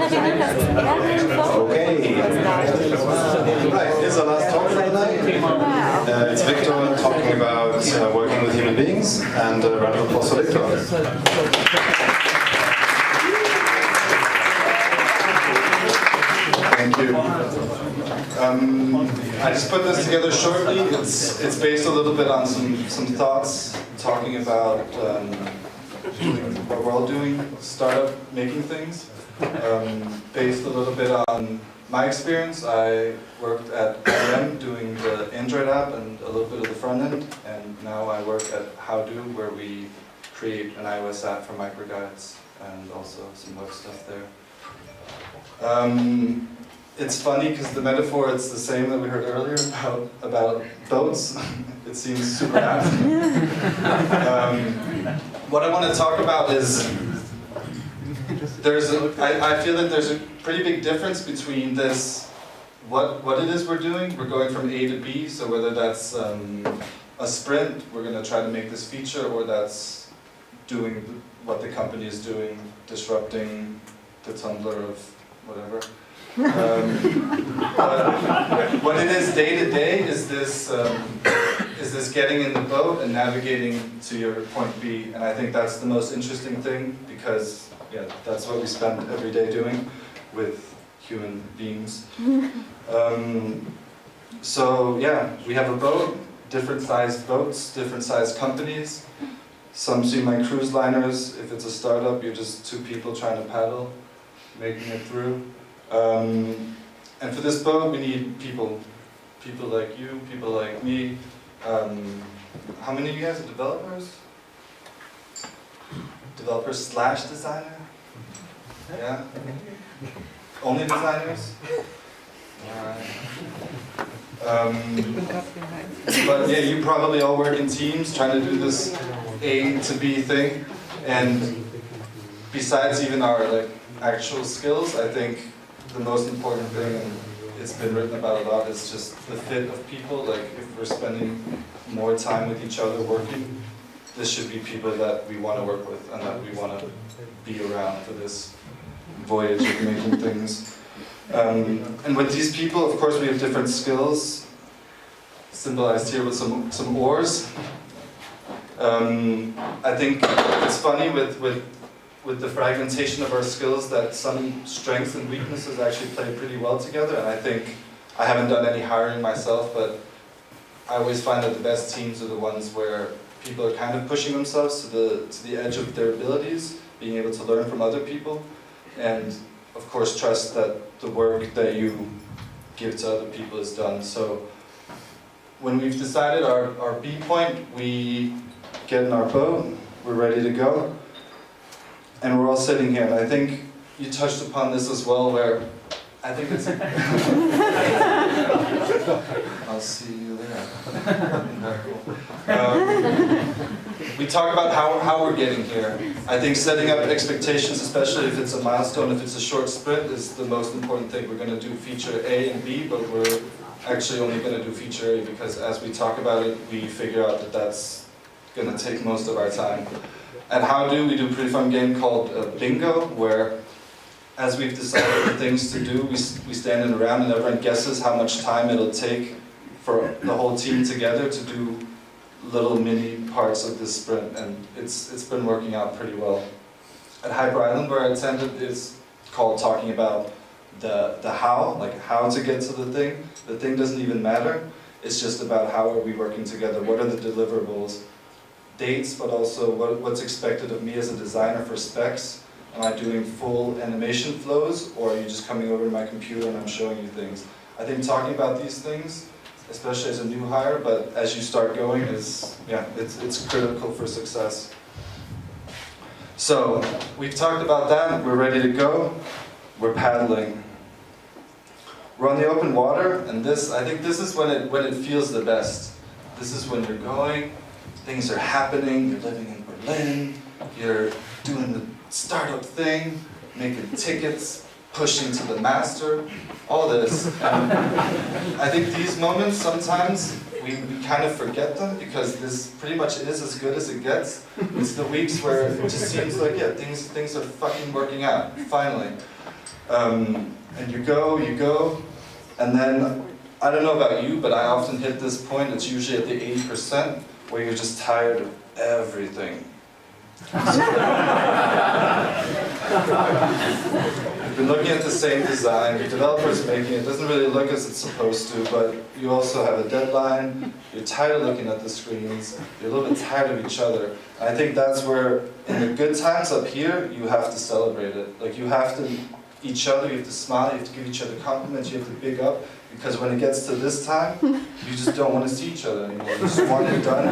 Okay. Right, here's our last talk for the night. It's Victor talking about working with human beings, and a round of applause for Victor. Thank you. I just put this together shortly. It's based a little bit on some thoughts talking about what we're all doing, startup making things. Based a little bit on my experience. I worked at EyeEm doing the Android app and a little bit of the front end, and now I work at How.Do, where we create an iOS app for microguides and also some web stuff there. It's funny because the metaphor, it's the same that we heard earlier about boats. It seems super apt. What I want to talk about is I feel that there's a pretty big difference between this, what it is we're doing. We're going from A to B, so whether that's a sprint, we're going to try to make this feature, or that's doing what the company is doing, disrupting the Tumblr of whatever. What it is day to day is this getting in the boat and navigating to your point B, and I think that's the most interesting thing, because yeah, that's what we spend every day doing with human beings. So yeah, we have a boat, different sized boats, different sized companies. Some seem like cruise liners. If it's a startup, you're just two people trying to paddle, making it through. And for this boat, we need people. People like you, people like me. How many of you guys are developers? Developers / designer? Yeah? Only designers? Alright. But yeah, you probably all work in teams trying to do this A to B thing. And besides even our actual skills, I think the most important thing, and it's been written about a lot, is just the fit of people. Like, if we're spending more time with each other working, this should be people that we want to work with and that we want to be around for this voyage of making things. And with these people, of course, we have different skills, symbolized here with some oars. I think it's funny with the fragmentation of our skills that some strengths and weaknesses actually play pretty well together. And I think, I haven't done any hiring myself, but I always find that the best teams are the ones where people are kind of pushing themselves to the edge of their abilities, being able to learn from other people, and of course trust that the work that you give to other people is done. So when we've decided our B point, we get in our boat, we're ready to go, and we're all sitting here. And I think you touched upon this as well, where I think it's I'll see you there. We talk about how we're getting here. I think setting up expectations, especially if it's a milestone, if it's a short sprint, is the most important thing. We're going to do feature A and B, but we're actually only going to do feature A because as we talk about it, we figure out that that's going to take most of our time. At How.Do, we do a pretty fun game called Bingo, where as we've decided the things to do, we stand in a round and everyone guesses how much time it'll take for the whole team together to do little mini parts of this sprint, and it's been working out pretty well. At Hyper Island, where I attended, it's called talking about the how, like how to get to the thing. The thing doesn't even matter. It's just about how are we working together, what are the deliverables, dates, but also what's expected of me as a designer for specs. Am I doing full animation flows, or are you just coming over to my computer and I'm showing you things? I think talking about these things, especially as a new hire, but as you start going, it's critical for success. So we've talked about that. We're ready to go. We're paddling. We're on the open water, and I think this is when it feels the best. This is when you're going. Things are happening. You're living in Berlin. You're doing the startup thing, making tickets, pushing to the master, all this. And I think these moments, sometimes we kind of forget them because this pretty much is as good as it gets. It's the weeks where it just seems like, yeah, things are fucking working out, finally. And you go, and then, I don't know about you, but I often hit this point, it's usually at the 80%, where you're just tired of everything. You've been looking at the same design, your developer's making it, doesn't really look as it's supposed to, but you also have a deadline, you're tired of looking at the screens, you're a little bit tired of each other. And I think that's where, in the good times up here, you have to celebrate it. Like, you have to each other, you have to smile, you have to give each other compliments, you have to big up, because when it gets to this time, you just don't want to see each other anymore. You just want it done,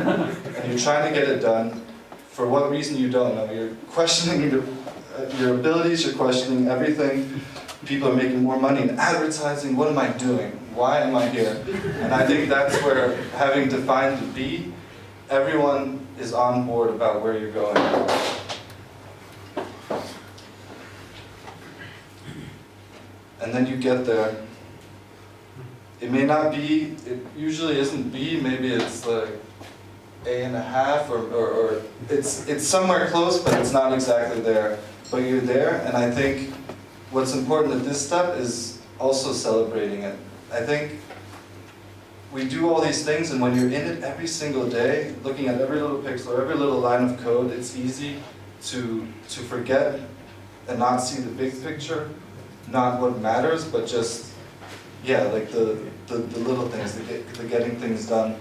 and you're trying to get it done. For what reason, you don't know. You're questioning your abilities, you're questioning everything. People are making more money in advertising. What am I doing? Why am I here? And I think that's where, having defined the B, everyone is on board about where you're going. And then you get there. It may not be, it usually isn't B, maybe it's like A.5, or it's somewhere close, but it's not exactly there. But you're there, and I think what's important at this step is also celebrating it. I think we do all these things, and when you're in it every single day, looking at every little pixel, every little line of code, it's easy to forget and not see the big picture, not what matters, but just, yeah, like the little things, the getting things done.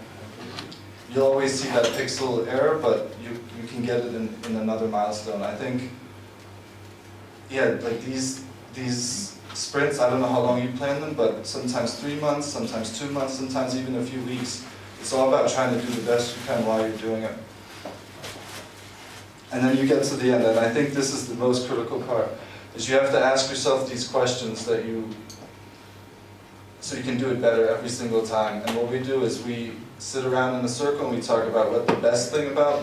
You'll always see that pixel error, but you can get it in another milestone. I think, yeah, like these sprints, I don't know how long you plan them, but sometimes 3 months, sometimes 2 months, sometimes even a few weeks. It's all about trying to do the best you can while you're doing it. And then you get to the end, and I think this is the most critical part, is you have to ask yourself these questions so you can do it better every single time. And what we do is we sit around in a circle and we talk about what the best thing about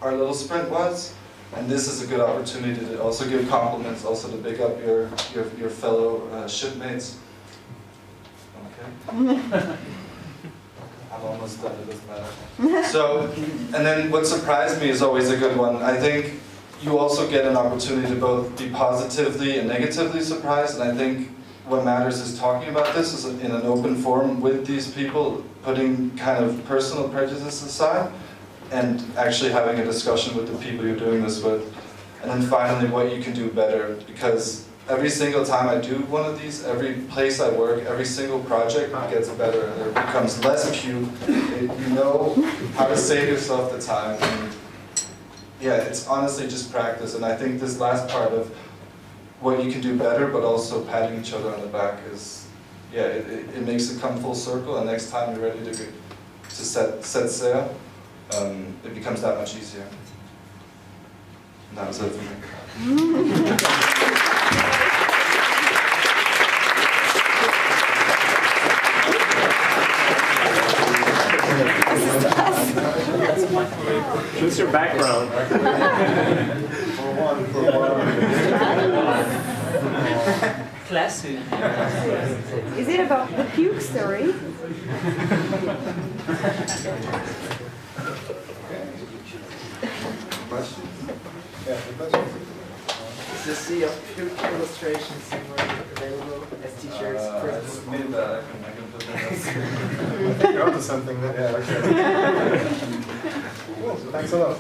our little sprint was. And this is a good opportunity to also give compliments, also to big up your fellow shipmates. Okay. I'm almost done, it doesn't matter. So, and then what surprised me is always a good one. I think you also get an opportunity to both be positively and negatively surprised, and I think what matters is talking about this is in an open forum with these people, putting kind of personal prejudice aside, and actually having a discussion with the people you're doing this with. And then finally, what you can do better, because every single time I do one of these, every place I work, every single project gets better, and it becomes less cute. You know how to save yourself the time. And yeah, it's honestly just practice, and I think this last part of what you can do better, but also patting each other on the back is, yeah, it makes it come full circle, and next time you're ready to set sail, it becomes that much easier. And that was it for me. What's your background? Classic. Is it about the puke story? Questions? Is the sea of puke illustrations somewhere available as t-shirts? I just made that. I can put that up. You're onto something there. Yeah, okay. Cool. Thanks a lot.